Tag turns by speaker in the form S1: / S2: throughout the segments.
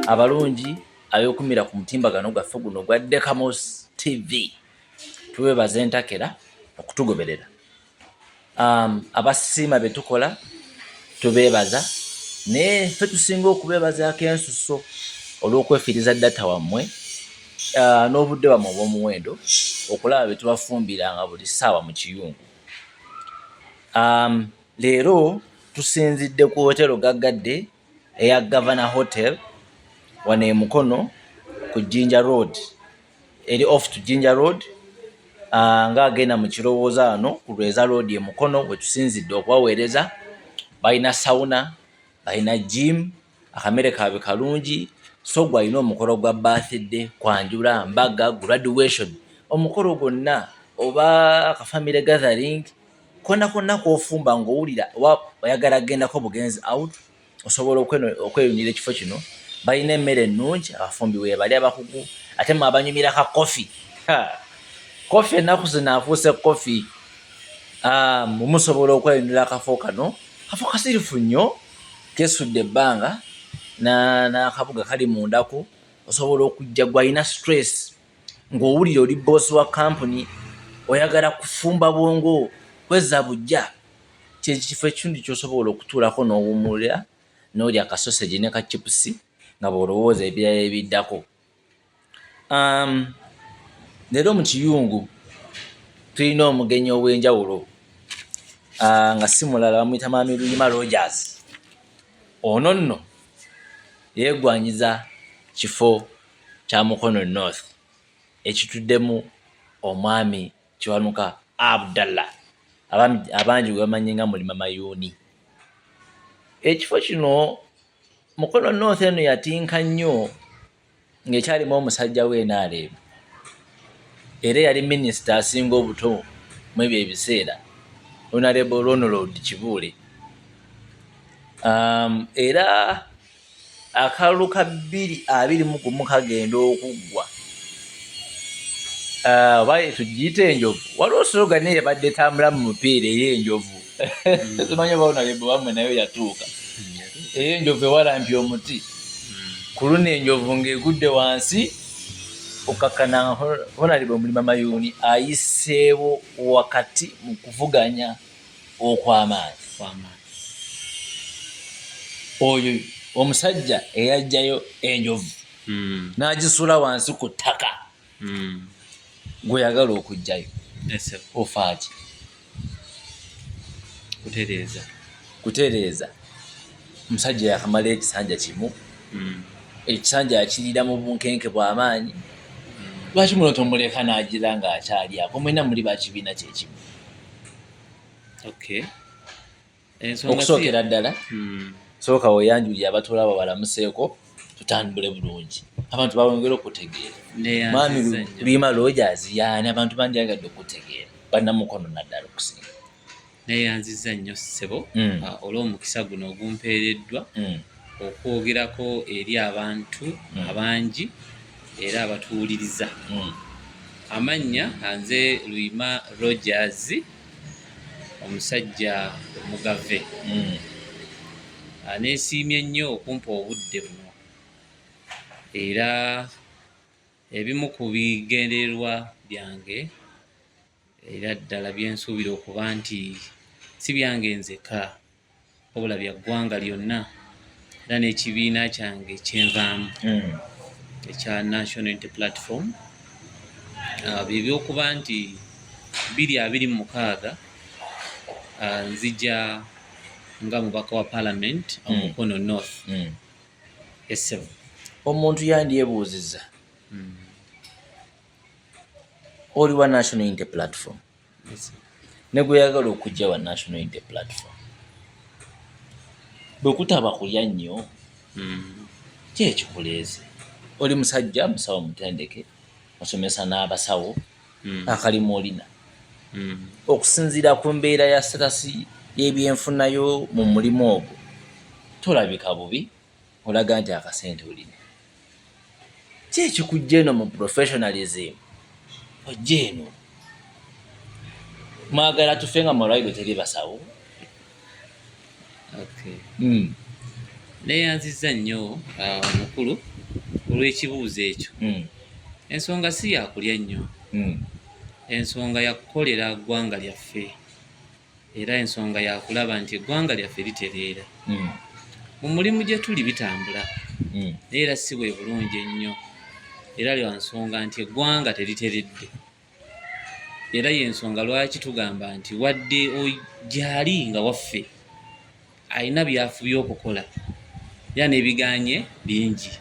S1: abalungi ayokumira ku mutimbagano gwaffe guno gwa Dekamos Tv tubebaza entakera okutugoberera. Abasiima betukola tubebaza ne ffe tusinga okubebazaako ensuso olw'okwefiiriza data wammwe n'obudde wammwe obw'omuwendo okulaba bye tubafumbira nga buli ssaawa mu kiyungu. Leero tusinzidde ku hotelo gaggadde eya Governor Hotel wano e Mukono ku Jinja Road, eri off to Jinja Road, ng'agenda mu kirowooza wano ku Lweza Road e Mukono we tusinzidde okubaweereza. Balina sauna, balina gym, akamere kaabwe kalungi, so gwalina omukolo gwa birthday, kwanjula, mbaga, graduation, omukolo gwonna oba ka family gathering, konna kw'ofumba ng'owulira oyagala gendako bugenzi out, osobola okweyunira ekifo kino. Balina emmere ennungi, abafumbi weebali abakugu, ate mmwe abanyumira ka kofi. Kofi ennaku zino afuuse kofi. Musobola okweyunira akafo kano. Kafo kasirifu nnyo, kesudde ebbanga n'akabuga kali mundako. Osobola okujja gwalina stress ng'owulira oli boss wa company, oyagala kufumba bwongo, kweza bujja. Kyekifo ekitundu ky'osobola okutuulako n'owummulira n'olya akasoseji ne ka chipusi nga bw'olowooza ebirala ebiddako. Leero mu kiyungu tulina omugenyi ow'enjawulo nga si mulala bamuyita Mwami Luyima Roggers. Ono nno yeegwanyiza kifo kya Mukono North ekituddemu Omwami Kiwanuka Abudhala, abangi gwe bamanyi nga Mulima Mayuni. Ekifo kino Mukono North eno yatinka nnyo ng'ekyalimu omusajja w'enaaleemu era yali minisita asinga obuto mu ebyo ebiseera, Honorable Ronald Kibuule. Era akalulu ka 2021 kagenda okuggwa. Oba tugiyita enjovu, waliwo slogan eyabadde etambula mu mupiira ey'enjovu. Tumanyi oba Honorable wammwe nayo yatuuka. Ey'enjovu ewalampye omuti. Ku luno enjovu ng'egudde wansi, okakkana Honorable Mulima Mayuni ayiseewo wakati mu kuvuganya okw'amaanyi. Oyo omusajja eyajjayo enjovu n'agisula wansi ku ttaka gw'oyagala okuggyayo. Ofaaki kutereeza. Omusajja yakamala ekisanja kimu, ekisanja yakiriira mu bunkenke bw'amaanyi. Lwaki muno tomuleka n'agira ng'akyali ako? Mwena muli bakibiina kyekimu. Okusookera ddala, sooka weeyanjulire abatuula abo balamuseeko, tutambule bulungi. Abantu bawongera okutegeera. Mwami Luyima Roggers yaani, abantu bandyagadde okutegeera. Bannamukono naddala okusinga.
S2: Neeyanziza nnyo ssebo olw'omukisa guno ogumpeereddwa okwogerako eri abantu abangi era abatuwuliriza. Amannya nze Luyima Roggers, omusajja omugave. Neesiimye nnyo okumpa obudde buno, era ebimu ku bigendererwa byange era ddala byensuubira okuba nti si byange nzeka wabula bya ggwanga lyonna era n'ekibiina kyange kyenvaamu ekya National Unity Platform, bye byokuba nti 2026 nzija nga mubaka wa Parliament Mukono North.
S1: Omuntu yandyebuuziza, oli wa National Unity Platform ne gwe yagala okujja wa National Unity Platform, bwe kutaba kulya nnyo ki ekikuleeze? Oli musajja musawo mutendeke, osomesa n'abasawo, akalimu olina. Okusinziira ku mbeera ya sitasi y'ebyenfunayo mu mulimu ogwo, tolabika bubi, olaga nti akasente olina. Ki ekikujja eno mu professionalism? Ojja eno mwagala tufe nga malwaliro teri basawo.
S2: Neeyanziza nnyo omukulu olw'ekibuuzo ekyo ensonga si yakulya nnyo, ensonga yakukolera ggwanga lyaffe era ensonga yakulaba nti eggwanga lyaffe litereera. Mu mulimu gye tuli bitambula naye era si bwe bulungi ennyo, era lwa nsonga nti eggwanga teriteredde. Era y'ensonga lwaki tugamba nti wadde gyali nga waffe alina byafubye okukola era n'ebiganye bingi.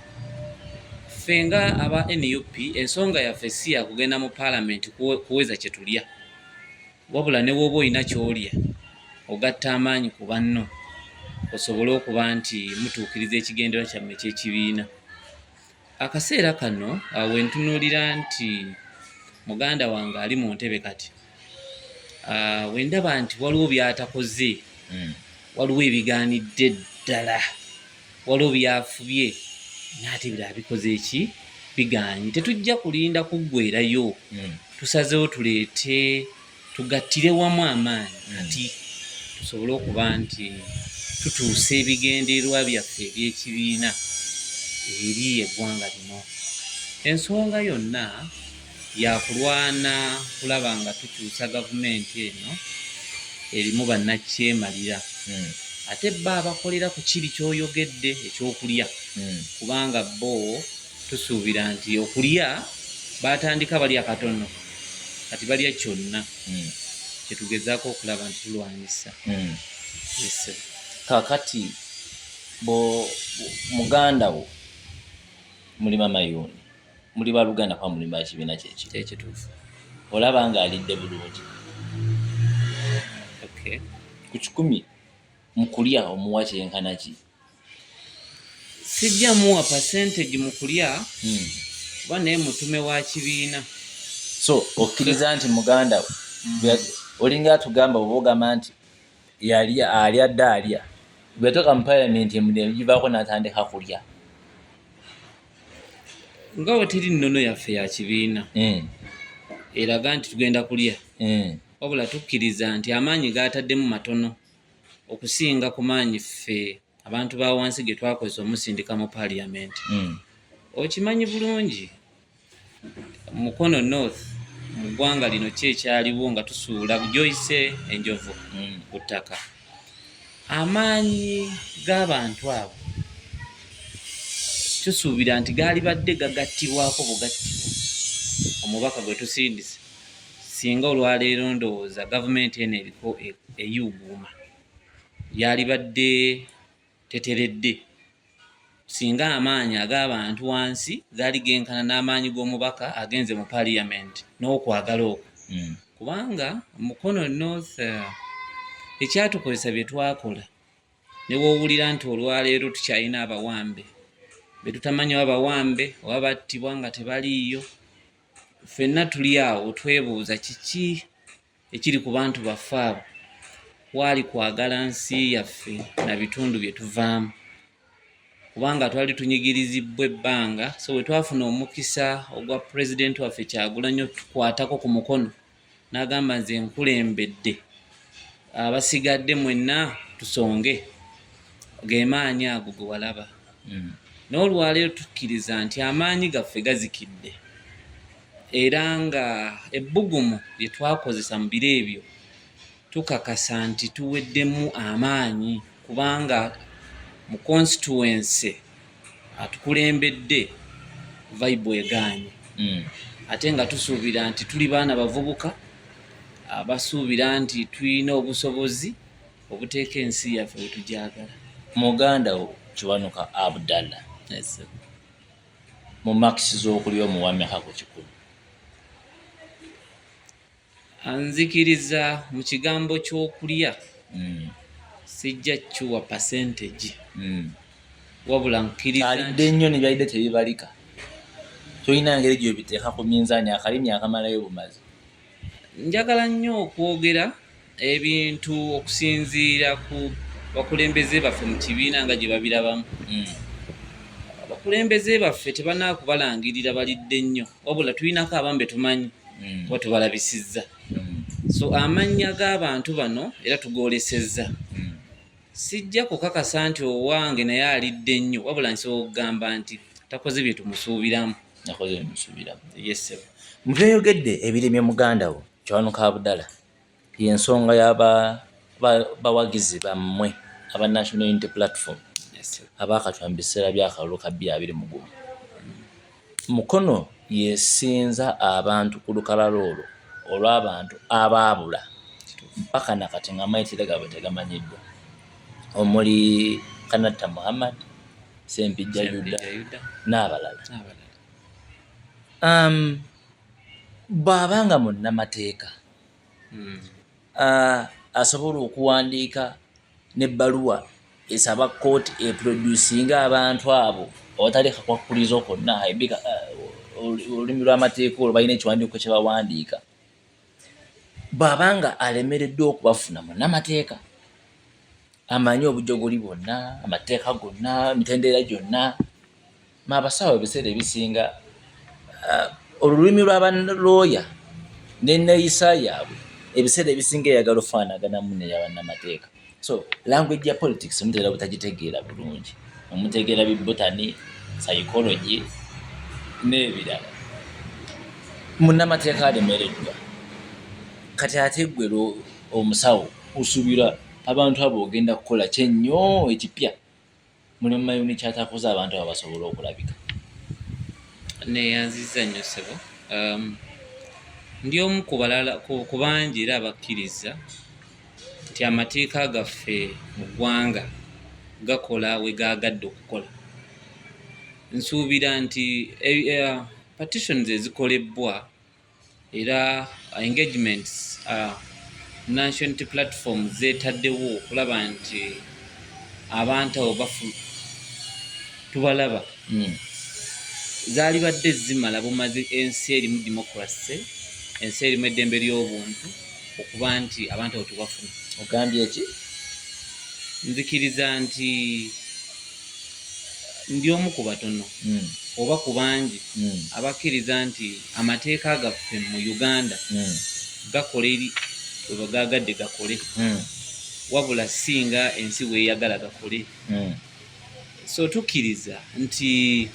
S2: Ffe nga aba NUP ensonga yaffe si yakugenda mu paalamenti kuweza kye tulya, wabula ne bw'oba olina ky'olya ogatta amaanyi ku banno osobole okuba nti mutuukiriza ekigendera kyammwe eky'ekibiina. Akaseera kano we ntunuulira nti muganda wange ali mu ntebe kati, we ndaba nti waliwo by'atakoze, waliwo ebigaanidde ddala, waliwo byafubye n'ate ebirala bikoze eki biganye. Tetujja kulinda kuggweerayo, tusazeewo tuleete tugattire wamu amaanyi kati tusobole okuba nti tutuusa ebigendererwa byaffe eby'ekibiina eri eggwanga lino. Ensonga yonna yakulwana kulaba nga tukyusa gavumenti eno erimu bannakyemalira, ate bo abakolera ku kiri ky'oyogedde ekyokulya, kubanga bo tusuubira nti okulya batandika balya katono kati balya kyonna, kyetugezaako okulaba nti tulwanyisa.
S1: Kakati muganda wo Mulima Mayuni muli baluganda kwa mulima ekibiina
S2: kyekituufu,
S1: olaba nga alidde bulungi. Ku 10 mu kulya omuwa kyenkana ki?
S2: Sijja muwa percentage mu kulya kuba naye mutume wa kibiina.
S1: So okkiriza nti muganda we olinga atugamba oba ogamba nti alya dda alya, bwe yatuuka mu paalamenti emirembe givaako n'atandika kulya?
S2: Nga weteri nnono yaffe ya kibiina eraga nti tugenda kulya, wabula tukkiriza nti amaanyi g'ataddemu matono okusinga ku maanyi ffe abantu ba wansi ge twakozesa omusindika mu paaliyamenti. Okimanyi bulungi Mukono North mu ggwanga lino ki ekyaliwo nga tusuula Joyce enjovu ku ttaka. Amaanyi g'abantu abo tusuubira nti gaali badde gagattibwako bugattibo omubaka gwe tusindise, singa olwaleero ndowooza gavumenti eno eriko eyuuguuma yali badde teteredde, singa amaanyi ag'abantu wansi gaali genkana n'amaanyi g'omubaka agenze mu paaliyamenti n'okwagala okwo. Kubanga Mukono North ekyatukozesa bye twakola ne woowulira nti olwaleero tukyalina abawambe be tutamanyi oba bawambe oba battibwa nga tebaliiyo, ffenna tuli awo twebuuza kiki ekiri ku bantu baffe abo. Kwali kwagala nsi yaffe na bitundu bye tuvaamu, kubanga twali tunyigirizibwa ebbanga. So bwe twafuna omukisa ogwa pulezidenti waffe Kyagulanyi tukwatako ku mukono n'agamba nze nkulembedde, abasigadde mwenna tusonge, ge maanyi ago ge walaba. N'olwaleero tukkiriza nti amaanyi gaffe gazikidde era nga ebbugumu lye twakozesa mu biro ebyo tukakasa nti tuweddemu amaanyi, kubanga mu constituents atukulembedde vibe egaanye. Ate nga tusuubira nti tuli baana bavubuka abasuubira nti tulina obusobozi obuteeka ensi yaffe we tugyagala. Muganda wo
S1: Kiwanuka Abudhala mu makisi z'okulya omuwa mmeka ku 10?
S2: Anzikiriza mu kigambo ky'okulya sijja kuwa percentage, wabula nkiriza
S1: alidde nnyo ne byalidde tebibalika. Tolina ngeri gy'obiteeka ku minzaani akalimi akamalayo bumazi.
S2: Njagala nnyo okwogera ebintu okusinziira ku bakulembeze baffe mu kibiina nga gye babirabamu. Abakulembeze baffe tebanaakubalangirira balidde nnyo, wabula tulinako abamu be tumanyi kuba tubalabisizza. So amannya g'abantu bano era tugoolesezza. Sijja kukakasa nti owange naye alidde nnyo, wabula nsobola okugamba nti takoze bye tumusuubiramu.
S1: Nakoze bye tumusuubiramu.
S2: Yes sir.
S1: Mu byeyogedde ebiremye muganda wo Kiwanuka Abudhala y'ensonga y'abawagizi bammwe aba National Unity Platform abaakatwala mu biseera by'akalulu ka 2021. Mukono yesinza abantu ku lukalala olwo olw'abantu abaabula mpaka nakati nga amayitire gaabwe tegamanyiddwa omuli Kanatta Muhammad, Sempijja Yuda n'abalala. Bw'abanga munnamateeka asobola okuwandiika n'ebbaluwa esaba kkooti eproducinga abantu abo obataleka kwakkulizo kwonna olulimi lw'amateeka olwo balina ekiwandiiko kye bawandiika. Bw'abanga alemereddwa okubafuna munnamateeka amanyi obujogoli bwonna, amateeka gonna, emitendera gyonna, abasawo ebiseera ebisinga olulimi lw'abalooya n'enneeyisa yaabwe ebiseera ebisinga eyagala ofaanaganamu n'eyabannamateeka. So language ya politics mutera butagitegeera bulungi, omutegeera bibotani, psychology n'ebirala. Munnamateeka alemereddwa kati ate gwe omusawo osuubira abantu abo ogenda kukola kyennyo ekipya Mulima Mayuni kyatakoze abantu abo basobola okulabika.
S2: Neeyanziza nnyo ssebo. Ndi omu ku bangi era abakkiriza nti amateeka gaffe mu ggwanga gakola we gaagadde okukola. Nsuubira nti petitions ezikolebbwa era engagements National Unity Platform zeetaddewo okulaba nti abantu abo tubalaba zaali badde zimala bumaze ensi erimu democracy, ensi erimu eddembe ly'obuntu okuba nti abantu abo tubafuna.
S1: Ogambye ki?
S2: Nzikiriza nti ndi omu ku batono oba ku bangi abakkiriza nti amateeka gaffe mu Uganda gakola eri we bagaagadde gakole, wabula singa ensi weeyagala gakole. So tukkiriza nti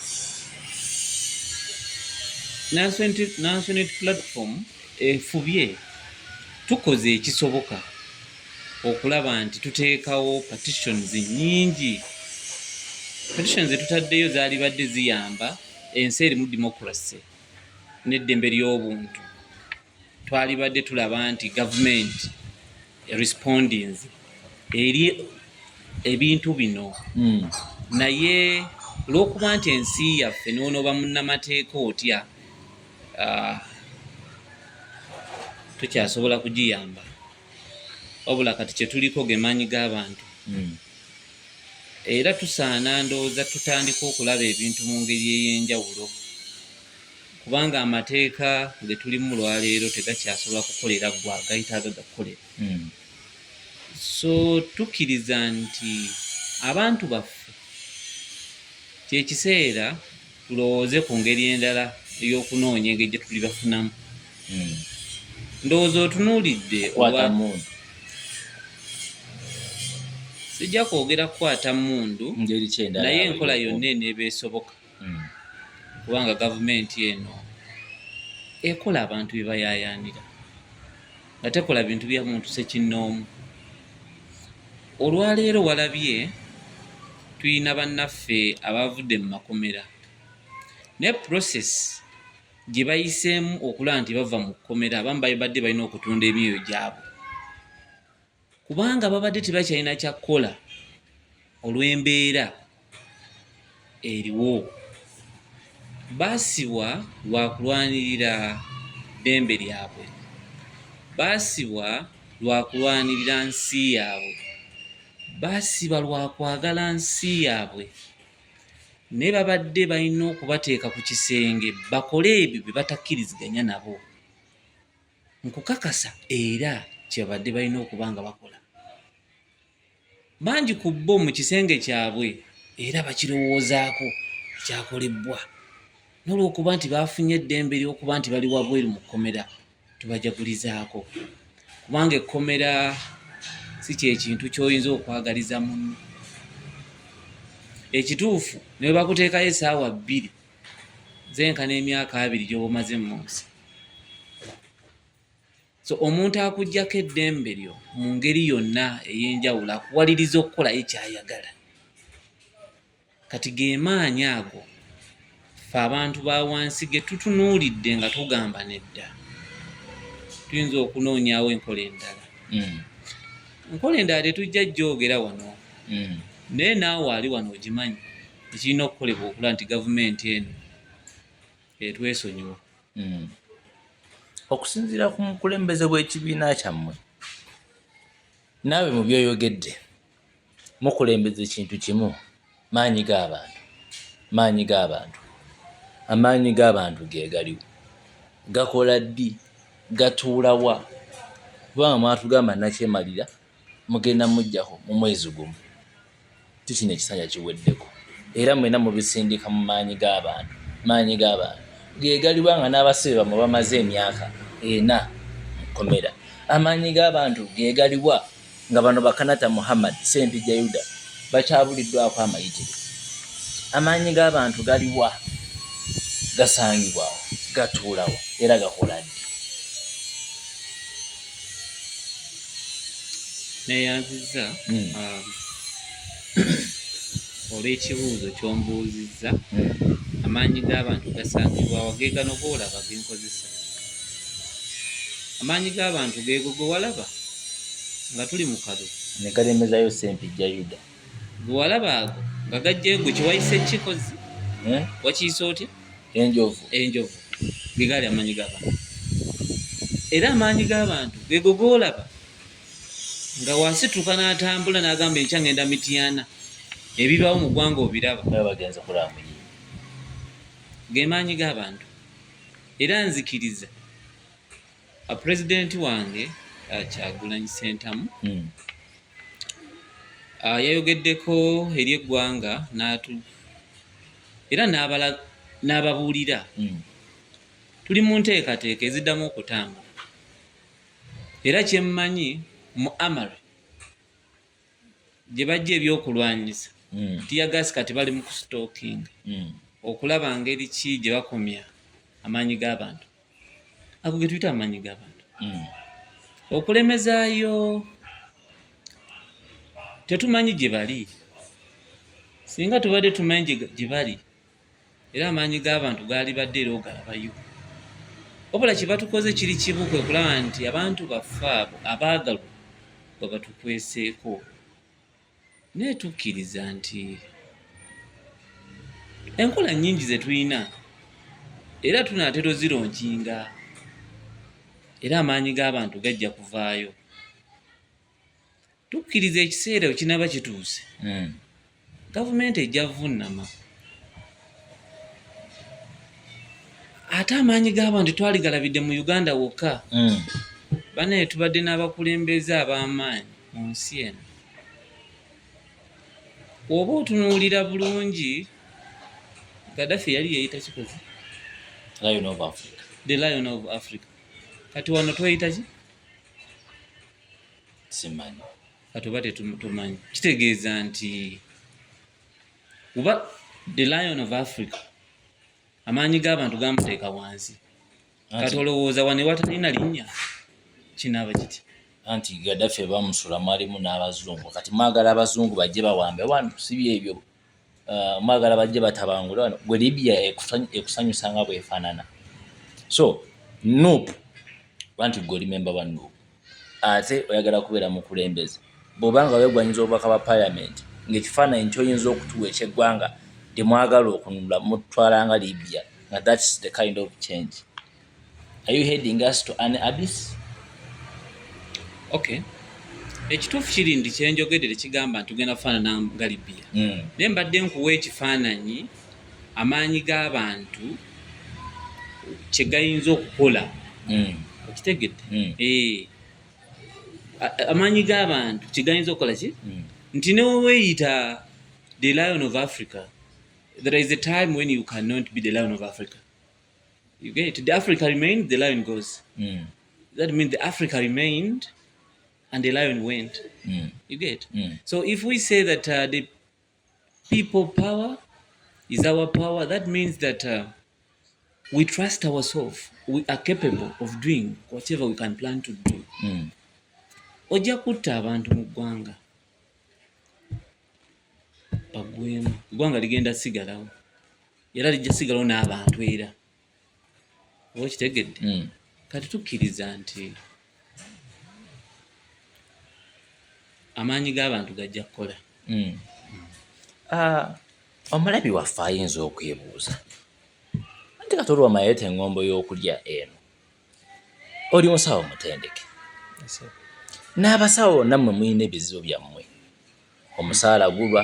S2: National Unity Platform efubye tukoze ekisoboka okulaba nti tuteekawo petitions nyingi. Petitions zetutaddeyo zaali badde ziyamba ensi erimu democracy n'eddembe ly'obuntu. Twali badde tulaba nti government respondings eri ebintu bino. Naye olw'okuba nti ensi yaffe n'onooba munnamateeka otya tukyasobola kugiyamba, wabula kati kye tuliko ge maanyi g'abantu. Era tusaana ndowooza tutandika okulaba ebintu mu ngeri ey'enjawulo, kubanga amateeka ge tulimu lwaleero tegakyasobola kukolera ggwe agayitaaga gakolera. So tukkiriza nti abantu baffe kye kiseera tulowooze ku ngeri endala ey'okunoonya engeri gye tuli bafunamu. Ndowooza otunuulidde sijja kwogera kukwata mmundu naye enkola yonna eneeba esoboka, kubanga gavumenti eno ekola abantu bye bayaayaanira nga tekola bintu bya muntu sekinnoomu. Olwaleero walabye tulina bannaffe abavudde mu makomera ne process gye bayiseemu okulaba nti bava mu kkomera, abamu badde balina okutunda emyoyo gyabwe kubanga babadde tebakyalina kyakkola olw'embeera eriwo. Baasibwa lwa kulwanirira ddembe lyabwe, baasibwa lwa kulwanirira nsi yaabwe, baasiba lwa kwagala nsi yaabwe, naye babadde balina okubateeka ku kisenge bakole ebyo bye batakkiriziganya nabo. Nkukakasa era kyebadde balina okuba nga bakola. Bangi ku bo mu kisenge kyabwe era bakirowoozaako ekyakolebbwa, n'olwokuba nti baafunye eddembe ly'okuba nti bali wabweru mu kkomera tubajagulizaako, kubanga ekkomera si kye kintu ky'oyinza okwagaliza munno. ekituufu ne bakuteekayo essaawa 2 zenkana emyaka 2 gy'oba omaze mu nsi. So omuntu akuggyako eddembe lyo mu ngeri yonna ey'enjawulo akuwaliriza okukolayo kyayagala. Kati ge maanyi ago ffe abantu ba wansi ge tutunuulidde nga tugamba nedda tuyinza okunoonyaawo enkola endala. Enkola endala tetujja gyogera wano, naye naawe ali wano ogimanyi ekirina okukolebwa okulaba nti gavumenti eno etwesonyiwa.
S1: Okusinziira ku mukulembeze bw'ekibiina kyammwe, naawe mu byoyogedde mukulembeze kintu kimu, maanyi g'abantu. Amaanyi g'abantu ge galiwo, gakola ddi, gatuulawa? Kubanga mwatugamba nakyemalira mugenda mujjako mu mwezi gumu, tukino ekisanja kiweddeko, era mwena mubisindika mu maanyi g'abantu. Maanyi g'abantu ge galiwa nga n'abasibe bamwe bamaze emyaka 4 mu kkomera. Amaanyi g'abantu ge galiwa nga bano Bakanata Muhammad Sempijja Yuda bakyabuliddwako amayitire. Amaanyi g'abantu galiwa, gasangibwawo, gatuulawo era gakola ddi?
S2: Neyanziza olw'ekibuuzo ky'ombuuzizza. Amaanyi g'abantu gasangibwawo ge gano goolaba genkozesa. Amaanyi g'abantu geego ge walaba nga tuli mu kalo
S1: ne galemezayo Sempijja Yuda.
S2: Ge walaba ago nga gajjayo gwe kiwayise kikozi wakiyise otya? Enjovu ge gali amaanyi g'abantu. Era amaanyi g'abantu geego goolaba nga wasituka n'atambula n'agamba enkya ngenda Mityana, ebibaawo mu ggwanga obiraba.
S1: Bagenza kulambula
S2: ge maanyi g'abantu. Era nzikiriza pulezidenti wange Kyagulanyi Ssentamu yayogeddeko eri eggwanga era n'ababuulira tuli mu nteekateeka eziddamu okutambula. Era kyemmanyi mu Amara gye bajja ebyokulwanyisa tiyagasi kati bali mu kusitookinga okulaba ngeri ki gye bakomya amaanyi g'abantu. Ago ge tuyita amaanyi g'abantu. Okulemezaayo tetumanyi gye bali. Singa tubadde tumanyi gye bali, era amaanyi g'abantu gaali badde era ogalabayo. Wabula kye batukoze kiri kibu kwe kulaba nti abantu baffe abo abaagalwa bwe batukweseeko. Naye tukkiriza nti enkola nnyingi ze tulina era tunaatera ozironkinga, era amaanyi g'abantu gajja kuvaayo. Tukkiriza ekiseera kinaba kituuse, gavumenti ejja vunnama. Ate amaanyi g'abantu twaligalabidde mu Uganda wokka. Banaye tubadde n'abakulembeze ab'amaanyi mu nsi eno. Oba otunuulira bulungi, Gaddafi yali yeeyita kikozi?
S1: Lion of Africa.
S2: The Lion of Africa. Kati wano tweyita ki?
S1: Simanyi.
S2: Kati oba tetumanyi. Kitegeeza nti oba the Lion of Africa amaanyi g'abantu gamuteeka wansi. Kati olowooza wano ewatalina linnya kinaaba kiti?
S1: Anti Gaddafi bamusula mwalimu n'abazungu. Kati mwagala abazungu bajje bawambe wano, si byebyo. Mwagala bajje batabangula wano. Gwe Libya ekusanyusa nga bwefaanana. So Nuupu bantu gwe member wa Nuupu ate oyagala kubeera mukulembeze bw'obanga weegwanyiza obubaka bwa parliament ng'ekifaananyi kyoyinza okutuwa eky'eggwanga temwagala okununula mutwalanga Libya. Now that's the kind of change. Are you heading us to an abyss?
S2: Okay. Ekituufu kiri ndi kyenjogedde tekigamba nti tugenda kufaanana nga Libya. Naye mbadde nkuwa ekifaananyi amaanyi g'abantu kye gayinza okukola. Okitegedde? Amaanyi g'abantu kye gayinza okukola ki? Nti ne weeyita the Lion of Africa, there is a time when you cannot be the Lion of Africa. You get it? The Africa remained, the lion goes. That means the Africa remained and the lion went. You get? So if we say that the people power is our power. That means that we trust ourselves. We are capable of doing whatever we can plan to do. Ojja kutta abantu mu ggwanga baggwemu, eggwanga ligenda sigalawo era lijja sigalawo n'abantu era oba okitegedde. Kati tukkiriza nti amaanyi g'abantu gajja kukola.
S1: Omulabi waffe ayinza okwebuuza anti kati olw'amayeta eŋŋombo y'okulya eno oli musawo mutendeke, n'abasawo nammwe mulina ebizibu byammwe, omusaala gulwa,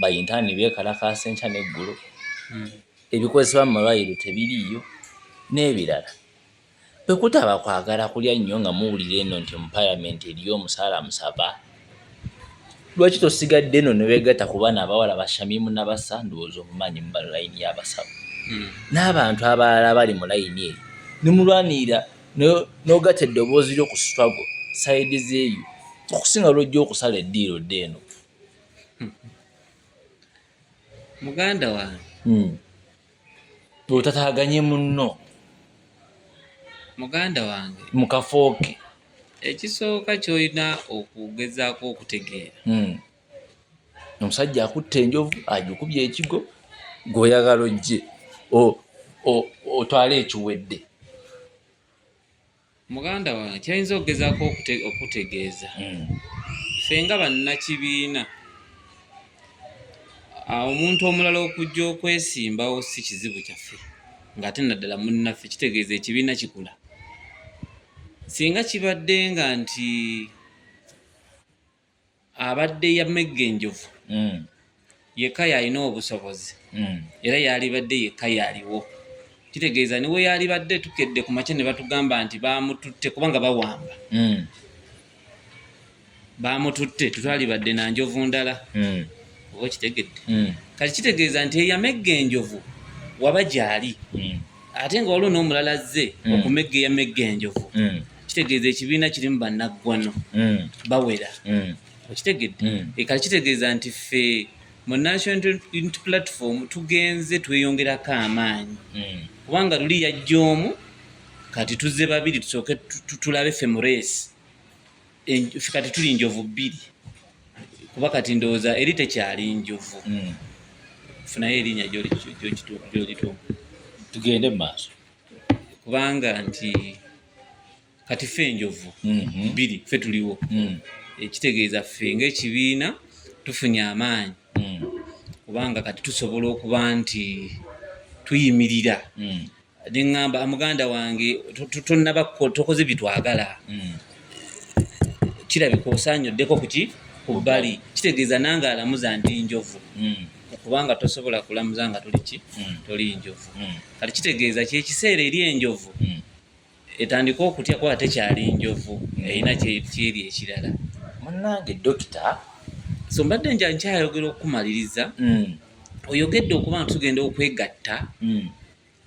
S1: bayintaani beekalakaasa enkya n'eggulo, ebikozesebwa mu malwaliro tebiriiyo n'ebirala. Bwe kutaba kwagala kulya nnyo nga muwulira eno nti mu paalamenti eriyo omusaala musaba, lwaki tosigadde eno ne weegatta ku baana abawala bashamimu nabasa ndowooza omumanyi mu layini y'abasawo n'abantu abalala bali mu layini eyo ne mulwanirira n'ogatta eddoboozi lyo ku struggle sayidi zeeyo okusinga lwojja okusala eddiiro ddeeno.
S2: Muganda wange
S1: otataaganye munno
S2: muganda wange
S1: mu kafo ke.
S2: Ekisooka ky'olina okugezaako okutegeera,
S1: omusajja akutta enjovu agikubye ekigo gw'oyagala ojje otwale ekiwedde.
S2: muganda wange kyayinza okugezaako okutegeeza ffe nga bannakibiina, omuntu omulala okujja okwesimbawo si kizibu kyaffe ng'ate naddala munnaffe, kitegeeza ekibiina kikula. Singa kibadde nga nti abadde yamegga enjovu yekka yalina obusobozi era yalibadde yekka yaliwo, kitegeeza niwe yalibadde tukedde ku makya ne batugamba nti bamututte kubanga bawamba, bamututte tutwalibadde na njovu ndala. Oba kitegedde kati kitegeeza nti eyamegga enjovu waba gyali ate nga waliwo n'omulala azze okumegga eyamegga enjovu, kitegeeza ekibiina kirimu bannaggwano bawera. Okitegedde kati kitegeeza nti ffe mu National Unity Platform tugenze tweyongerako amaanyi kubanga luli yajja omu kati tuzze babiri tusooke tulabe ffe mu reesi, ffe kati tuli njovu bbiri kuba kati ndowooza eri tekyali njovu. Funayo erinnya gy'olituuma
S1: tugende mu maaso
S2: kubanga nti kati ffe enjovu bbiri ffe tuliwo. Ekitegeeza ffe ng'ekibiina tufunye amaanyi kubanga kati tusobola okuba nti tuyimirira. Neŋŋamba muganda wange tonnaba tokoze bitwagala, kirabika osaanyoddeko ku bbali, kitegeeza nange alamuza ndi njovu kubanga tosobola kulamuza nga toli njovu. Kati kitegeeza kyekiseera eri enjovu etandika okutya kuba tekyali njovu, erina kyeri ekirala.
S1: Munnange dokita,
S2: so mbadde nkyayogera okumaliriza, oyogedde okuba nti tugenda okwegatta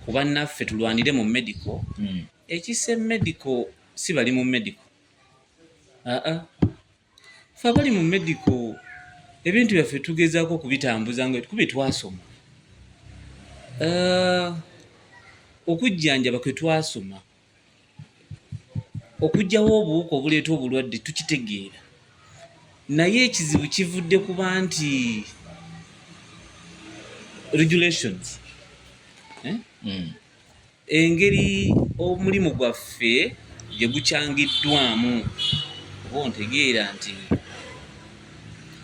S2: ku bannaffe tulwanire mu medical. Ekisse medical si bali mu medical, ffe abali mu medical ebintu byaffe tugezaako okubitambuza nga kube twasoma, okujjanjaba kwe twasoma, okugyawo obuwuka obuleeta obulwadde tukitegeera, naye ekizibu kivudde kuba nti regulations, engeri omulimu gwaffe gye gukyangiddwamu, oba ontegeera nti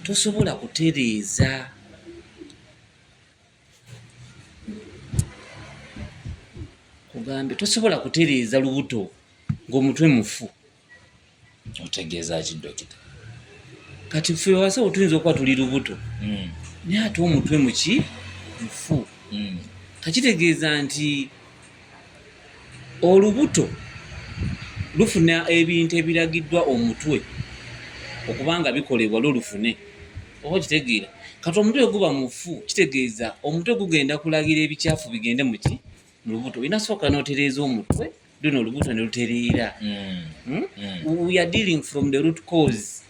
S2: tosobola kutereeza kugambye tosobola kutereeza lubuto ng'omutwe mufu.
S1: otegeeza ki dokita?
S2: Kati ffe abasawo tuyinza okuba tuli lubuto naye ate omutwe mufu. Kakitegeeza nti olubuto lufuna ebintu ebiragiddwa omutwe okubanga bikolebwa lulufune, oba kitegeera. Kati omutwe guba mufu, kitegeeza omutwe gugenda kulagira ebikyafu bigende mu lubuto. Inasooka n'otereeza omutwe luno olubuto ne lutereera. We are dealing from the root cause.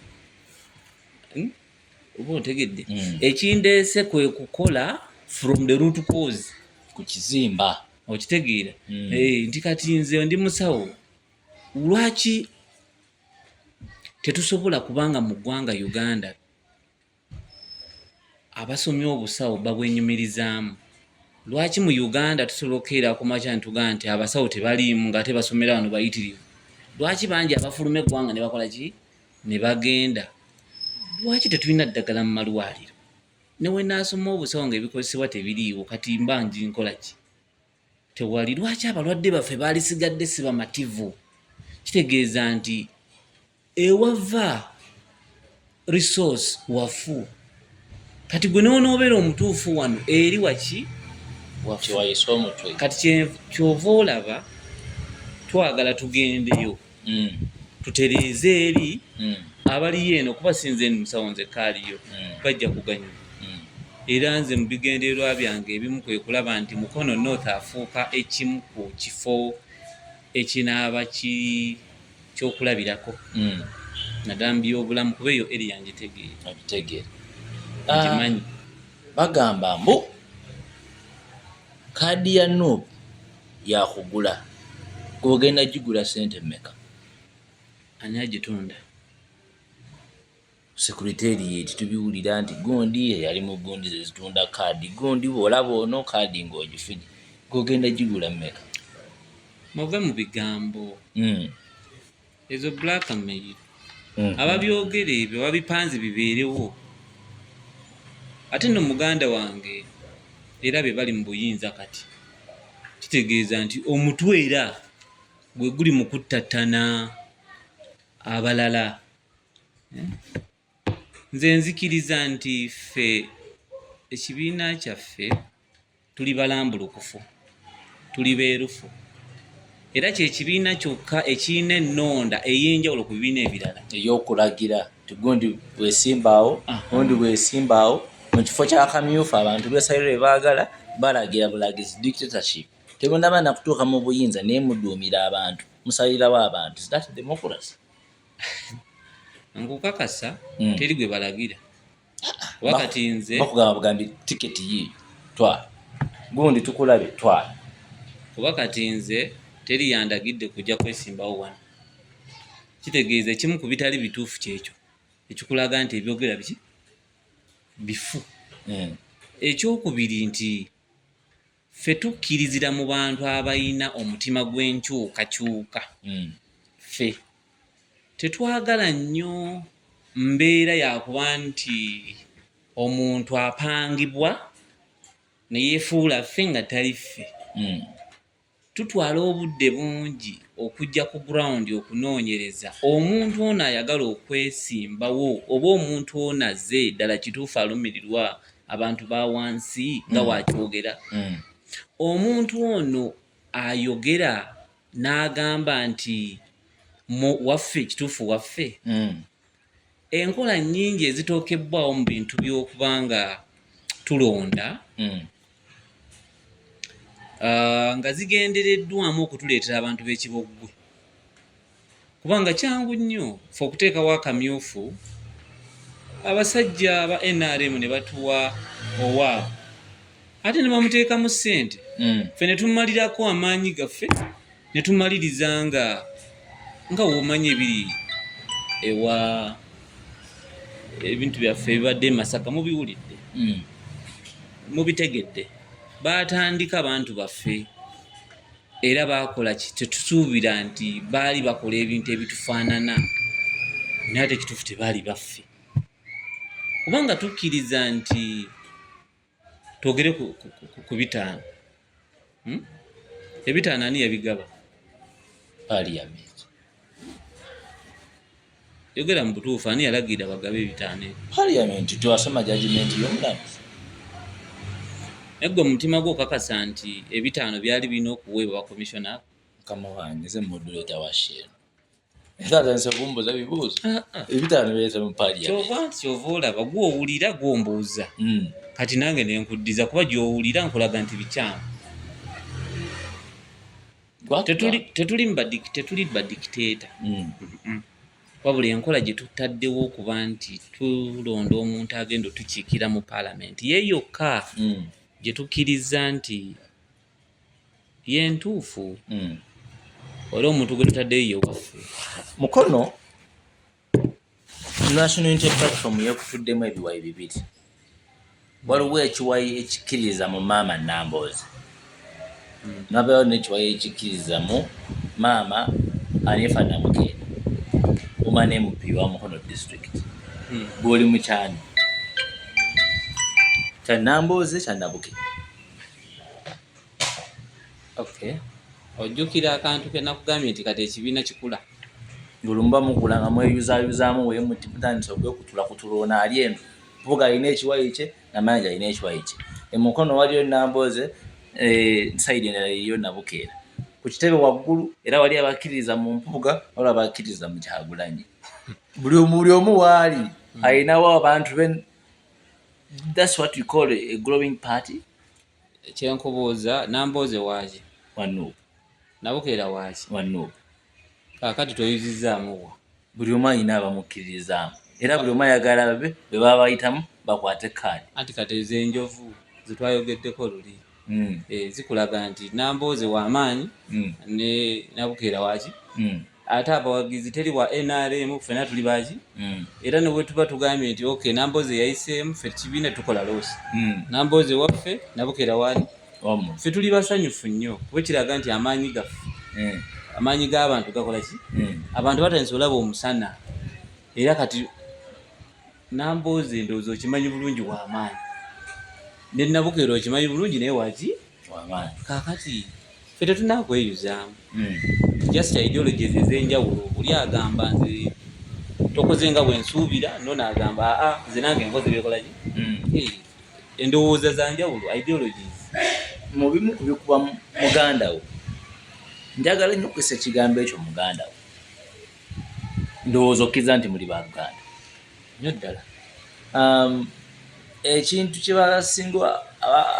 S2: oba ontegedde ekindeese kwe kukola from the root cause
S1: ku kizimba
S2: okitegeera nti kati nze ndi musawo lwaki tetusobola kubanga mu ggwanga Uganda abasomye obusawo babwenyumirizaamu lwaki mu Uganda tusobola okukeera ku makya ntugaa nti abasawo tebaliimu nga tebasomera wano bayitirivu lwaki bangi abafuluma eggwanga ne bakola ki ne bagenda lwaki tetulina ddagala mu malwaliro newe naasoma obusawo ng'ebikozesebwa tebiriiwo kati mbanji nkola ki tewali lwaki abalwadde baffe baalisigadde si bamativu kitegeeza nti ewava resource wafu kati gwe n'onoobeera omutuufu wano eri waki
S1: kiwayisa omutwe
S2: kati kyova olaba twagala tugendeyo tutereeze eri abaliyo eno kuba sinze eni musawo nze kaaliyo bajja kuganyula era nze mu bigendererwa byange ebimu kwe kulaba nti Mukono North afuuka ekimu ku kifo ekinaaba kyokulabirako naddala mu byobulamu kuba eyo eri yange
S1: tegeera
S2: ngimanyi
S1: bagamba mbu kaadi ya NUP yakugula gwogenda gigula sente mmeka
S2: ani agitunda
S1: secretariat tubiwulira nti gundi yali mu gundi zitunda kaadi gundi bwolaba ono kaadi ng'ogifunye gwogenda gigula mmeka
S2: muve mu bigambo ezo blackmail ababyogera ebyo babipanze bibeerewo ate nno muganda wange era be bali mu buyinza kati kitegeeza nti omutwe era gwe guli mu kuttatana abalala nze nzikiriza nti ffe ekibiina kyaffe tuli balambulukufu tuli beerufu era kyekibiina kyokka ekirina ennonda ey'enjawulo ku bibiina ebirala
S1: ey'okulagira tigundi bwesimbaawo gundi bwesimbaawo mu kifo ky'akamyufu abantu beesalira ebaagala balagira bulagizi dictatorship tebundaba nakutuuka mu buyinza naye muduumira abantu musalirawo abantu is that democracy
S2: nkukakasa teri gwe balagira wakati nze
S1: bakugamba bugambi tiketi yiyo twala gundi tukulabe twala
S2: kuba kati nze teri yandagidde kujja kwesimbawo wano kitegeeza ekimu ku bitali bituufu kyekyo ekikulaga nti ebyogera biki bifu ekyokubiri nti ffe tukkirizira mu bantu abalina omutima gw'enkyukakyuka ffe tetwagala nnyo mbeera yakuba nti omuntu apangibwa ne yeefuula ffe nga tali ffe tutwala obudde bungi okujja ku ground okunoonyereza omuntu ono ayagala okwesimbawo oba omuntu ono azze ddala kituufu alumirirwa abantu ba wansi nga wakyogera omuntu ono ayogera n'agamba nti waffe kituufu waffe enkola nnyingi ezitookebbwawo mu bintu by'okubanga tulonda nga zigendereddwamu okutuleetera abantu b'ekiboggwe kubanga kyangu nnyo ffe okuteekawo akamyufu abasajja aba NRM ne batuwa owaabwe ate ne bamuteekamu ssente ffe ne tumalirako amaanyi gaffe ne tumaliriza nga womanyi ebiri ewa ebintu byaffe ebibadde Masaka mubiwulidde mubitegedde baatandika abantu baffe era baakola ki tetusuubira nti baali bakola ebintu ebitufaanana naye ate kituufu tebaali baffe kubanga tukkiriza nti twogere ku bitaano ebitaano ani yabigaba
S1: parliament
S2: yogera mu butuufu ani yalagira bagabe ebitaano
S1: parliament twasoma judgment y'omulamuzi
S2: eggo mutima gwo kakasa nti ebitaano byali birina okuweebwa bakomishona
S1: mukama wange ze modulator wa sheno ezatanisa kumbuuza bibuuzo ebitaano bireta mu parliament
S2: kyova olaba gw'owulira gw'ombuuza kati nange nenkuddiza kuba gy'owulira nkulaga nti bikyamu tetuli badictator wabula enkola gye tutaddewo okuba nti tulonda omuntu agenda otukiikira mu paalamenti ye yokka gye tukkiriza nti ye ntuufu wali omuntu gwe tutaddeyo ye waffe.
S1: Mukono National Unity Platform yekutuddemu ebiwayi bibiri. Waliwo ekiwayi ekikkiriza mu maama Nambooze. Nabayo n'ekiwayi ekikkiriza mu maama Anifa Namukeene. Woman MP wa Mukono District. Bw'oli mu kyani. Kya Nambooze kya Nabukeene.
S2: Okay. Ojjukira akantu ke nakugambye nti kati ekibiina kikula.
S1: Ngulumba mukula nga mweyuzaayuzaamu we mutandisa okutula ali eno. Mpuga alina ekiwayi kye na manager alina ekiwayi kye. Mukono waliyo Nambooze side endala yiyo Nabukeene. Ku kitebe waggulu era wali abakkiriza mu Mpuga waliwo abakkiriza mu Kyagulanyi. Buli omu waali alinawo abantu be. That's what we call a growing party.
S2: Kyenkubuuza Nambooze waaki?
S1: Wano.
S2: Nabukeene waaki?
S1: Wano.
S2: Kaakati tweyuzizzaamu wa?
S1: Buli omu alina abamukkiririzaamu. Era buli omu ayagala babe be baba bayitamu bakwate kaadi.
S2: Anti kati ez'enjovu zetwayogeddeko luli. Zikulaga nti Nambooze w'amaanyi ne Nabukeene waaki? Ate abawagizi teri wa NRM ffenna tuli baaki? Era ne bwe tuba tugambye nti okay Nambooze yayiseemu ffe kibiina tukola loosi. Nambooze waffe Nabukeene waani? Ffe tuli basanyufu nnyo kuba kiraga nti amaanyi gaffe amaanyi g'abantu gakola ki? Abantu batandise olaba omusana era kati Nambooze ndowooza okimanyi bulungi w'amaanyi ne Nabukeene okimanyi bulungi naye waaki?
S1: W'amaanyi.
S2: Kaakati ffe tetunaakweyuzaamu. Just ideologies ez'enjawulo oli agamba nze tokoze nga bwe nsuubira no n'agamba nze nange nkoze byekola ki? Endowooza za njawulo ideologies.
S1: Mu bimu kubikuba muganda wo. Njagala nnyo okukisa ekigambo ekyo muganda wo. Ndowooza okkiriza nti muli Baganda.
S2: Nnyo ddala.
S1: Ekintu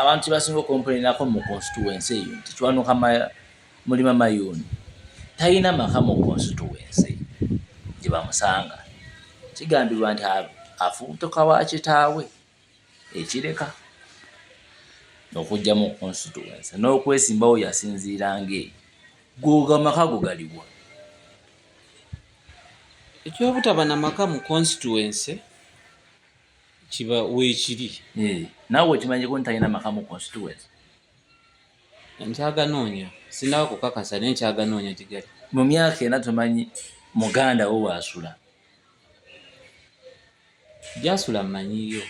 S1: abantu kye basinga okomplainako mu constituency eyo nti Kiwanuka Mulima Mayuni talina maka mu constituency gye bamusanga. Kigambibwa nti afuutuka wa kitaawe ekireka okujja mu constituency n'okwesimbawo yasinziiranga eyo. Googa maka go galiwa.
S2: Ekyobutaba na maka mu constituency kiba weekiri.
S1: Naawe okimanyiko nti talina maka mu constituency.
S2: Nkyaganoonya sinaba kukakasa naye nkyaganoonya gigali.
S1: Mu myaka ena tumanyi muganda wo Wasula.
S2: Gyasula mmanyiyo.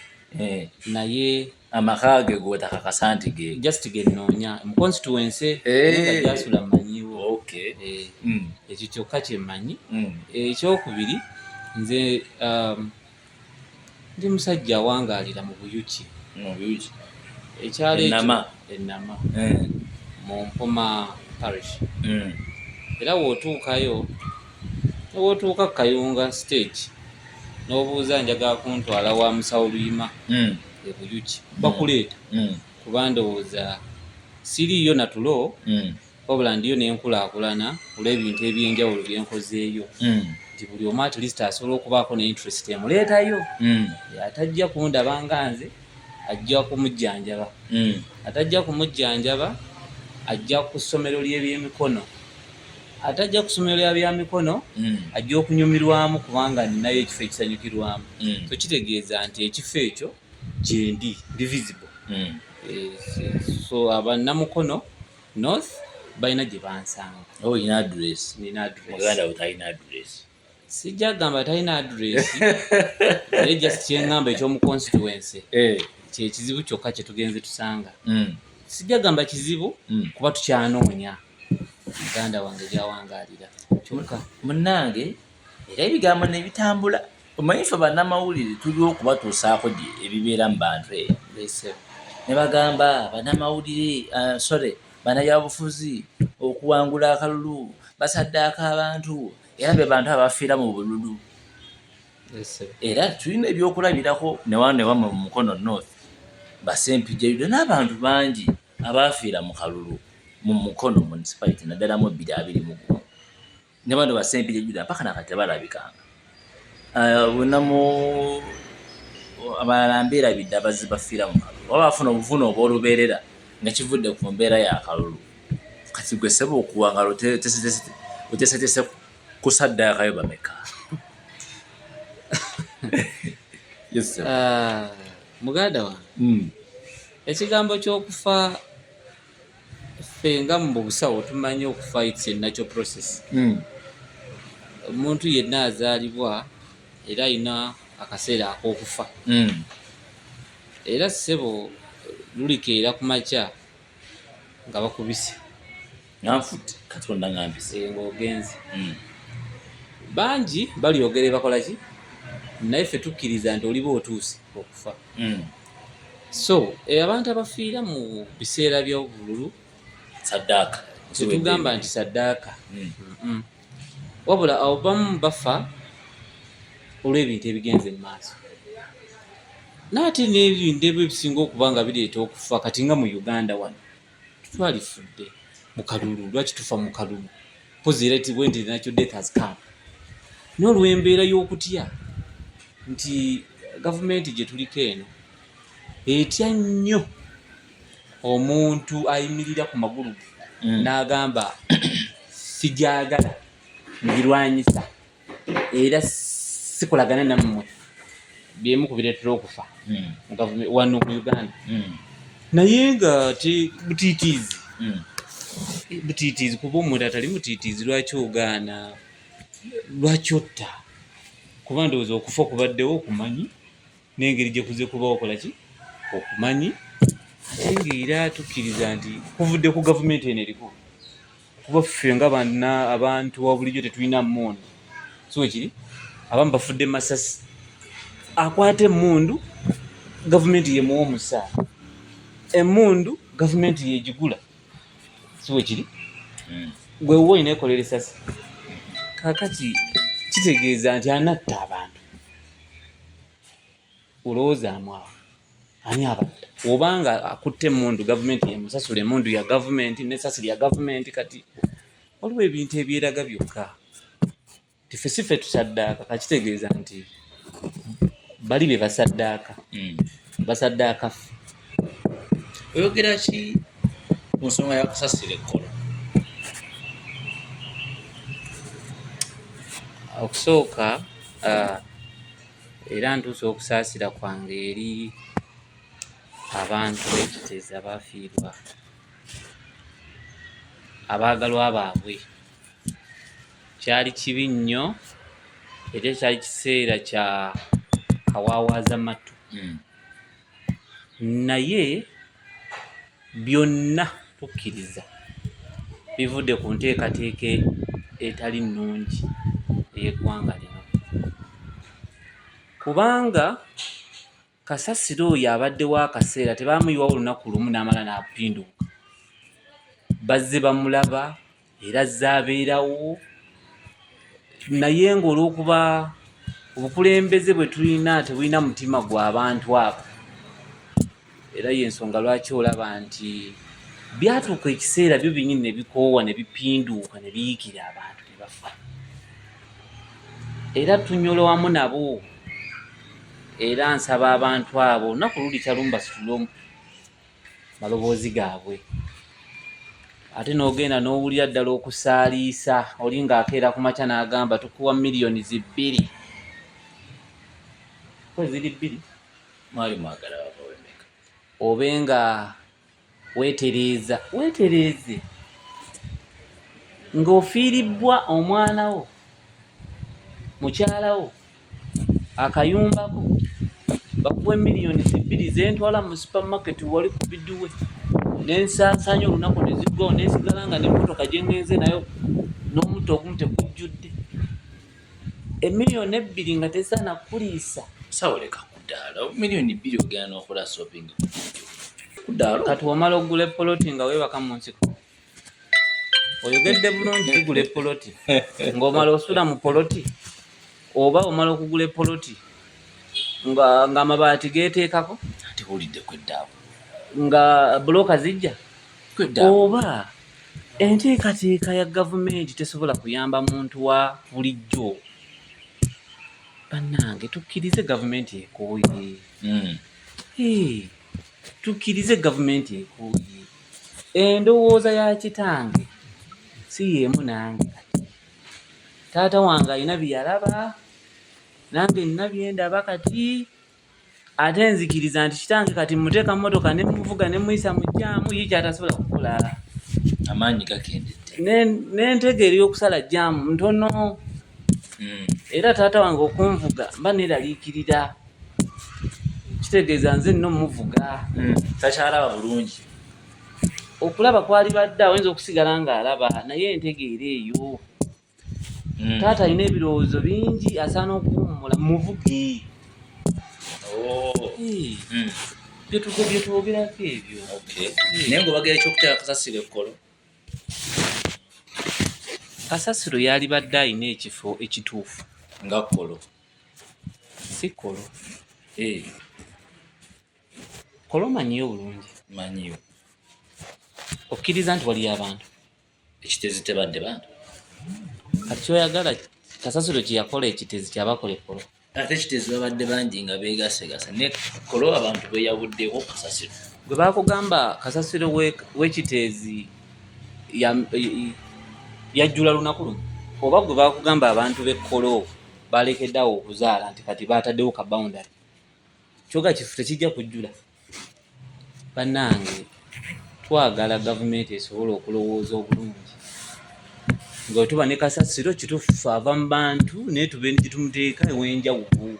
S2: Naye
S1: amaka ge gotakakasa nti ge.
S2: Just genoonya mu constituency nga Gyasula mmanyiwo.
S1: Okay.
S2: Ekyo kyokka kye mmanyi. Ekyokubiri nze ndi musajja awangaalira mu Buyuki. Ekyalo ekyo Ennama mu Mpoma parish. Era w'otuukayo ne w'otuuka Kayunga stage n'obuuza njagala kuntwala wa Musawo Luyima e Buyuki bakuleeta kuba ndowooza siriiyo natulo wabula ndiyo n'enkulaakulana olw'ebintu eby'enjawulo bye nkozeeyo nti buli omu at least asobola okubaako ne interest emuleetayo. Atajja kundaba nga nze ajja kumujjanjaba. Atajja kumujjanjaba ajja ku ssomero ly'ebyemikono. Atajja ku ssomero ly'ebyemikono ajja okunyumirwamu kubanga ninayo ekifo ekisanyukirwamu. So kitegeeza nti ekifo ekyo gye ndi visible. So Mukono North balina gye bansanga.
S1: Oyina address?
S2: Nina address.
S1: Muganda wo talina address?
S2: Sijja gamba talina address. Naye just kyeŋŋamba ekyomu constituency kye kizibu kyokka kye tugenze tusanga. Sijja gamba kizibu kuba tukyanoonya muganda wange gy'awangaalira kyokka.
S1: Munnange era ebigambo ne bitambula. Omanyi ffe bannamawulire tuli okubatuusaako ebibeera mu bantu eyo. Ne bagamba bannamawulire bannabyabufuzi okuwangula akalulu basaddaako abantu era be bantu abafiira mu bululu. Era tulina ebyokulabirako ne wano mu Mukono North basempijjayuda n'abantu bangi abafiira mu kalulu mu Mukono municipality naddala mu 2021 ne bano basempijjayuda mpaka nakati tebalabikanga. bunamu abalala mbeera bidde abaziba firamu oba bafuna obuvune obw'olubeerera nga kivudde ku mbeera ya kalulu kati gwe seba okuwangala oteesetese kusaddaakayo bameka.
S2: Muganda wange ekigambo ky'okufa ffe nga mu busawo tumanyi okufa it's a natural process. Omuntu yenna azaalibwa era alina akaseera ak'okufa. Era ssebo lulikeera ku makya nga bakubise
S1: nfudde katonda ngambise
S2: ng'ogenze. Bangi balyogere bakola ki naye ffe tukkiriza nti oliba otuuse okufa. So abantu abafiira mu biseera by'obululu
S1: saddaaka
S2: tetugamba nti saddaaka, wabula abamu bafa olw'ebintu ebigenze mu maaso. Naate n'ebintu ebisinga okuba nga bireeta okufa kati nga mu Uganda wano twalifudde mu kalulu. Lwaki tufa mu kalulu? Positive when the natural death has come. N'olw'embeera y'okutya nti gavumenti gye tuliko eno etya nnyo omuntu ayimirira ku magulu n'agamba sigyagala ngirwanyisa era sikolagana nammwe, byemu ku bireetera okufa wano mu Uganda. Naye nga butiitiizi kuba omuntu atali mutiitiizi lwaki ogaana, lwaki otta? Kuba ndowooza okufa okubaddewo okumanyi n'engeri gye kuze kuba okola ki okumanyi, ate ng'era tukkiriza nti kuvudde ku gavumenti eno eriko. Kuba ffe nga abantu wa bulijjo tetulina mmundu, so ekiri abamu bafudde masasi, akwata emmundu gavumenti yemuwa omusaala, emmundu gavumenti yegigula, so ekiri gwe wo olina ekolera esasi. Kaakati kitegeeza nti anatta abantu. Olowoozaamu awo ani abatta? Obanga akutte emmundu gavumenti yemusasula, emmundu ya gavumenti n'essasi lya gavumenti, kati waliwo ebintu ebyeraga byokka. Tiffe si ffe tusaddaaka, kakitegeeza nti bali be basaddaaka, basaddaaka ffe.
S1: Oyogera ki ku nsonga ya kusasira ekkolo?
S2: Okusooka era ntuuse okusaasira kwange eri abantu b'ekiteezi abaafiirwa, abaagalwa baabwe. Kyali kibi nnyo era kyali kiseera kya kawaawaza matu, naye byonna tukkiriza bivudde ku nteekateeka etali nnungi ey'eggwanga lino. Kubanga kasasiro oyo abaddewo akaseera tebaamuyiwawo olunaku lumu n'amala n'apinduka. Bazze bamulaba era azze abeerawo, naye ng'olw'okuba obukulembeze bwe tulina tebulina mutima gw'abantu abo, era y'ensonga lwaki olaba nti byatuuka ekiseera byo byennyini ne bikoowa ne bipinduuka ne biyiikira abantu ne bafa. Era tunyola wamu nabo, era nsaba abantu abo olunaku luli kyalumu basitule maloboozi gaabwe. Ate n'ogenda n'owulira ddala okusaaliisa, oli ng'akeera ku makya n'agamba tukuwa miliyoni 2. Ziri 2
S1: mwali mwagala bawemeka,
S2: obe nga weetereeze ng'ofiiribbwa omwana wo, mukyalawo, akayumbako, bakuwe miliyoni 2 zentwala mu supermarket wali ku biduwe, n'ensansanya olunaku ne ziggwawo, n'esigala nga n'emmotoka gye ngenze nayo n'omutto ogumu tegujjudde. Emiliyoni 2 nga tesaana kuliisa.
S1: sawoleka kudaala miliyoni 2 ogenda n'okola shopping kudaala.
S2: Kati wamala okugula epoloti nga weebaka mu nsiko, oyogedde bulungi kigula epoloti ng'omala osula mu poloti, oba omala okugula epoloti nga amabaati geeteekako,
S1: ate olidde kweddaawo
S2: nga buloka zijja, oba enteekateeka ya gavumenti tesobola kuyamba muntu wa bulijjo. bannange tukkirize gavumenti ekooye. Tukkirize gavumenti ekooye. Endowooza ya kitange si yeemu nange kati. Taata wange alina bye yalaba, nange nina bye ndaba kati. Ate nzikiriza nti kitange kati muteeka mmotoka ne muvuga ne muyisa mu jjaamu ye kyatasobola kukola.
S1: Amaanyi gakendedde.
S2: N'entegeera y'okusala jjaamu ntono. Era taata wange okunvuga mba neeraliikirira. Kitegeeza nze nno muvuga.
S1: Takyalaba bulungi.
S2: Okulaba kwali badde ayinza okusigala ng'alaba naye entegeera eyo. Taata alina ebirowoozo bingi asaana okuwummula muvuge. Bye twogerako ebyo.
S1: Naye ng'obagira ekyokuteeka kasasiro ekkolo.
S2: Kasasiro yali badde alina ekifo ekituufu.
S1: Nga kkolo.
S2: Si kkolo. Kkolo omanyiyo bulungi.
S1: Manyiyo.
S2: Okkiriza nti waliyo abantu.
S1: Ekitezi tebadde bantu.
S2: Kati kyoyagala kasasiro kye yakola ekitezi kyabakola ekkolo.
S1: Ate ekitezi babadde bangi nga beegasegasa ne kkolo abantu beeyawuddeko kasasiro.
S2: Gwe baakugamba kasasiro w'ekiteezi yajjula lunaku lumu, oba gwe baakugamba abantu b'ekkolo balekeddeawo okuzaala nti kati baataddewo ka boundary, kyoga kifu tekijja kujjula. Bannange twagala gavumenti esobole okulowooza obulungi nga tuba ne kasasiro kituufu ava mu bantu naye tube gye tumuteeka ew'enjawulo.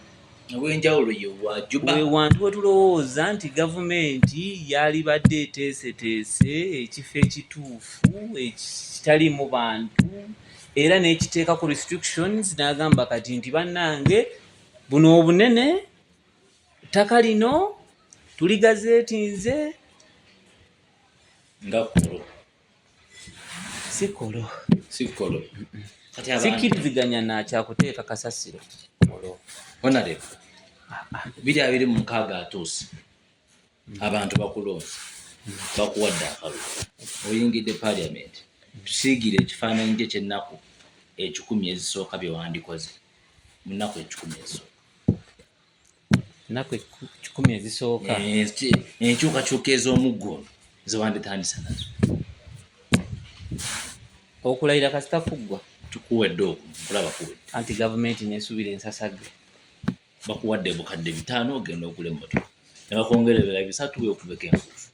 S1: Ew'enjawulo ye wajuba.
S2: We wantu we tulowooza nti gavumenti yali badde eteeseteese ekifo ekituufu ekitaliimu bantu era n'ekiteekako restrictions n'agamba kati nti bannange buno obunene ttaka lino tuligazeetinze
S1: nga kkolo.
S2: Si kkolo.
S1: Si kkolo. Kati abantu
S2: sikkiriziganya nakyakuteeka kasasiro kkolo.
S1: Honorable. 2026 atuuse. Abantu bakulonze. Bakuwadde akalulu. Oyingidde parliament. Tusiigire ekifaananyi kye ky'ennaku 10 ezisooka bye wandikoze. Mu nnaku 10 ezisooka.
S2: Ennaku 10 ezisooka.
S1: Enkyukakyuka ez'omuggo ze wanditandisa nazo.
S2: Okulayira kasita kuggwa.
S1: Tukuwedde okulaba kuwe.
S2: Anti gavumenti nesuubira ensasage.
S1: Bakuwadde bukadde 5 ogenda okula emmotoka. Ne bakwongera ebirala 3 weekubeko enfuufu.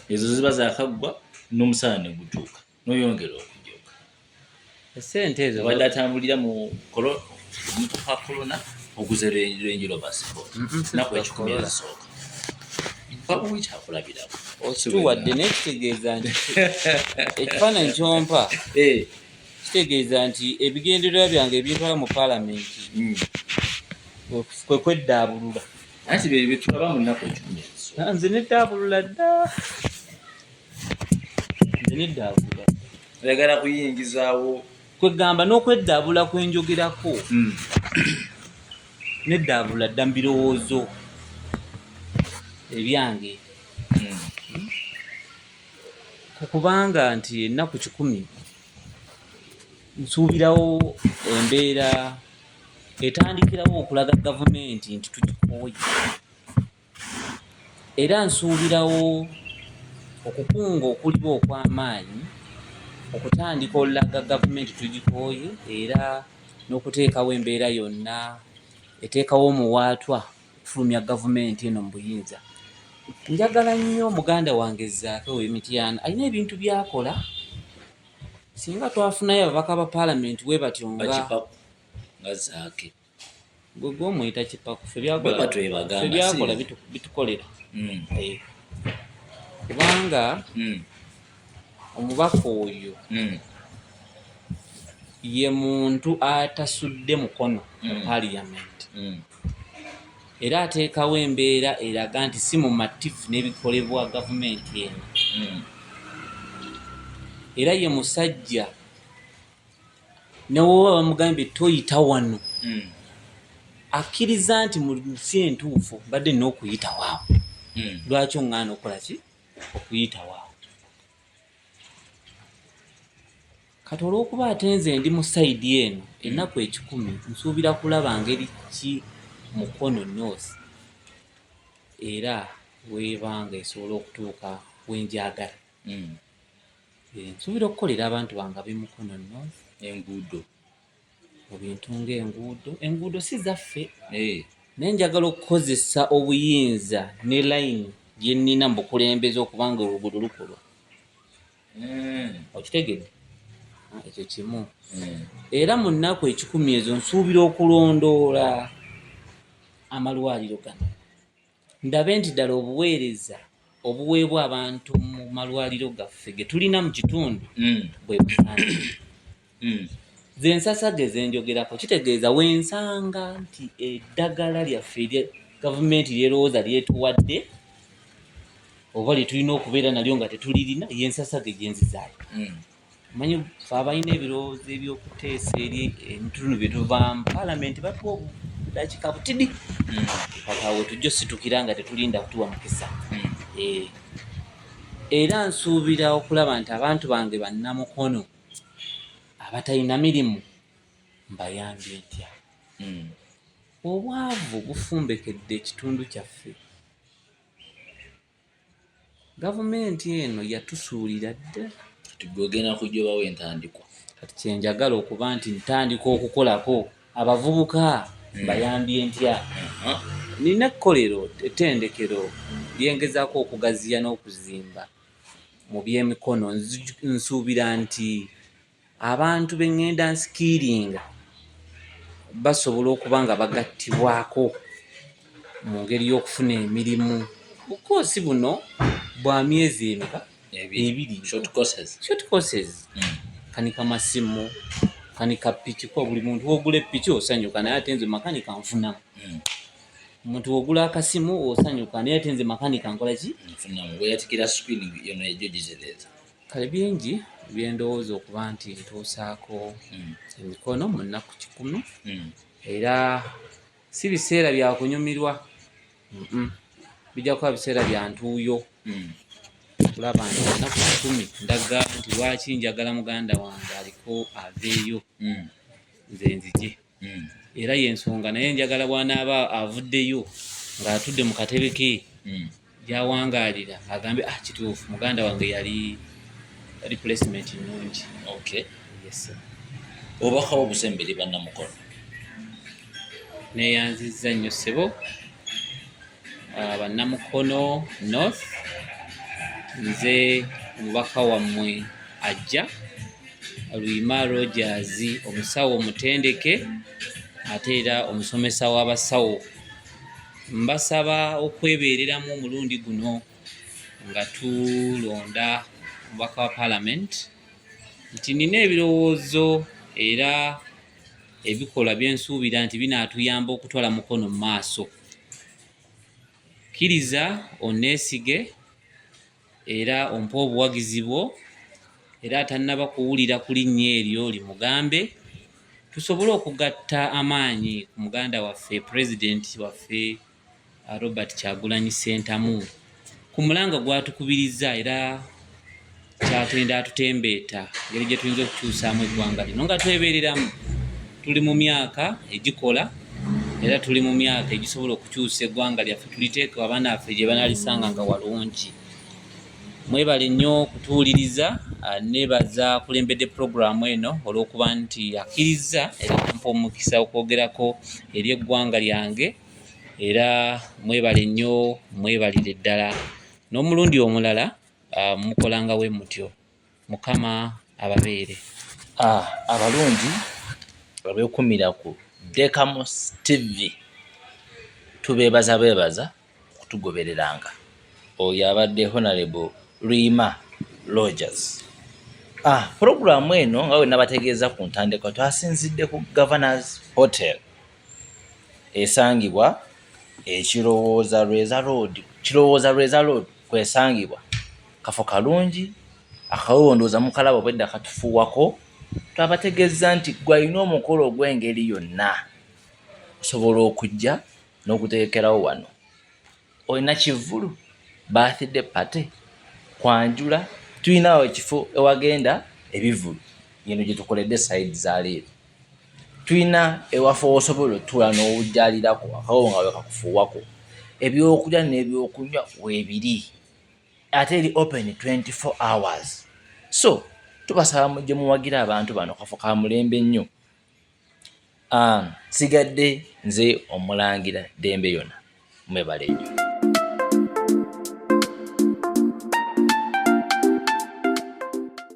S1: Ezo ziba zaakaggwa n'omusaala ne gutuuka. N'oyongera okujooka.
S2: Esente ezo
S1: badde atambulira mu mutuka kolona oguze Range Rover Sport. Nnaku 10 ezisooka. Babuwe kyakulabirako.
S2: Okituwadde n'ekitegeeza nti ekifaananyi kyompa kitegeeza nti ebigendererwa byange ebyetwala mu paalamenti kwe kweddaabulula.
S1: Anti bye tulaba mu nnaku 10 ezisooka.
S2: Nze neddaabulula dda. Nze neddaabulula.
S1: Oyagala kuyingizaawo.
S2: Kwegamba n'okweddaabula kwenjogerako. Neddaabulula dda mu birowoozo ebyange. Kubanga nti ennaku 10 nsuubirawo embeera etandikirawo okulaga gavumenti nti tugikooye. Era nsuubirawo okukunga okuliba okw'amaanyi okutandika olaga gavumenti tugikooye era n'okuteekawo embeera yonna eteekawo omuwaatwa okufulumya gavumenti eno mu buyinza. Njagala nnyo muganda wange Zaake w'Emityana alina ebintu byakola. Singa twafunayo ababaka ba paalamenti we batyo nga
S1: Zaake.
S2: Gwe omuyita kipaku ffe byakola bitukolera. Kubanga omubaka oyo ye muntu atasudde mukono mu paaliyamenti. Era ateekawo embeera eraga nti si mumativu n'ebikolebwa gavumenti eno. Era ye musajja newoba bamugambye toyita wano akkiriza nti mu nsi entuufu badde nina okuyita waawo. Lwaki oŋŋaana okukola ki? Okuyita waawo. kati olw'okuba ate nze ndi mu sayidi eno ennaku 10 nsuubira kulaba ngeri ki Mukono North era weebanga esobola okutuuka wenjagala. Nsuubira okukolera abantu bange ab'e Mukono North
S1: enguudo
S2: mu bintu enguudo si zaffe naye njagala okukozesa obuyinza ne line gye nnina mu bukulembeze okubanga oluguudo lukolwa. Okitegedde? Ekyo kimu. Era mu nnaku 10 ezo nsuubira okulondoola amalwaliro gano ndabe nti ddala obuweereza obuweebwa abantu mu malwaliro gaffe ge tulina mu kitundu bwe busaanidde. Ze nsasage ze njogerako kitegeeza wensanga nti eddagala lyaffe erya gavumenti lyerowooza lyetuwadde oba lyetulina okubeera nalyo nga tetulirina yensasage gye nzizaayo. Manyi fe abalina ebirowoozo ebyokuteesa eri ebitundu bye tuvaamu paalamenti batuwa obuddakiika butidi kati awo tujja ositukira nga tetulinda kutuwa mukisa. Era nsuubira okulaba nti abantu bange bannamukono abatalina mirimu mbayambye ntya. Obwavu bufumbekedde ekitundu kyaffe. Gavumenti eno yatusuulira dda
S1: kati gwogenda kujobawo entandikwa.
S2: Kati kyenjagala okuba nti ntandika okukolako abavubuka mbayambye ntya. Nina ekkolero ettendekero lyengezaako okugaziya n'okuzimba mu by'emikono. Nsuubira nti abantu be ŋŋenda nsikiiringa basobola okuba nga bagattibwako mu ngeri y'okufuna emirimu. Bukoosi buno bwa myezi emeka 2 short courses. Kanika masimu, kanika piki, kwa buli muntu wogula epiki osanyuka naye ate nze makanika nfunamu. Omuntu wogula akasimu osanyuka naye ate nze makanika nkola ki?
S1: Nfunamu. Weyatikira screen yono ejjo gizereza.
S2: Kale bingi byendowooza okuba nti ntuusaako emikono mu nnaku 10 era si biseera bya kunyumirwa. Bijja kuba biseera bya ntuuyo. Kulaba nti ennaku 10 ndaga nti lwaki njagala muganda wange aliko aveeyo nze nzije. Era y'ensonga naye njagala bw'anaaba avuddeyo ng'atudde mu katebe ke gy'awangaalira agambe kituufu muganda wange yali replacement nnungi. Yes.
S1: Obubaka obusembere bannamukono.
S2: Neeyanzizza nnyo ssebo bannamukono North. Nze omubaka wammwe ajja Luyima Roggers, omusawo omutendeke ate era omusomesa w'abasawo. Mbasaba okwebeereramu omulundi guno nga tulonda omubaka wa Parliament nti nina ebirowoozo era ebikolwa byensuubira nti binaatuyamba okutwala Mukono mu maaso. Kkiriza onneesige era ompa obuwagizi bwo era atannaba kuwulira ku linnya eryo limugambe tusobole okugatta amaanyi ku muganda waffe pulezidenti waffe Robert Kyagulanyi Ssentamu ku mulanga gwatukubiriza era kyatenda atutembeeta ngeri gye tuyinza okukyusaamu eggwanga lino nga twebeereramu. Tuli mu myaka egikola era tuli mu myaka egisobola okukyusa eggwanga lyaffe tuliteeka abaana baffe gye banalisanga nga walungi. Mwebale nnyo kutuwuliriza. Neebaza kulembedde puroguramu eno olw'okuba nti akkiriza era ampa omukisa okwogerako eri eggwanga lyange era mwebale nnyo mwebalire ddala n'omulundi omulala mukolanga bwe mutyo. Mukama ababeere.
S1: Abalungi abeekumira ku Dekamos Tv tubeebaza okutugobereranga. Oyo abadde Honorable Luyima Roggers. Puroguramu eno nga we nabategeeza ku ntandikwa twasinzidde ku Governor's Hotel esangibwa Kirowooza Rweza Road kwesangibwa kafo kalungi akawondooza mukalaba obwedda katufuwako. Twabategeeza nti gwalina omukolo ogw'engeri yonna osobola okujja n'okuteekerawo wano. Olina kivvulu, birthday party, kwanjula, tulinawo ekifo ewagenda ebivvulu. yeno gye tukoledde side za leero. Tulina ewafa osobola otuula n'owujjaalirako akawo nga wekakufuuwako. Ebyokulya n'ebyokunywa weebiri. Ate eri open 24 hours. So, tubasaba gye muwagira abantu bano kafo ka mulembe nnyo. Sigadde nze Omulangira Ddembe Yona. Mwebale nnyo.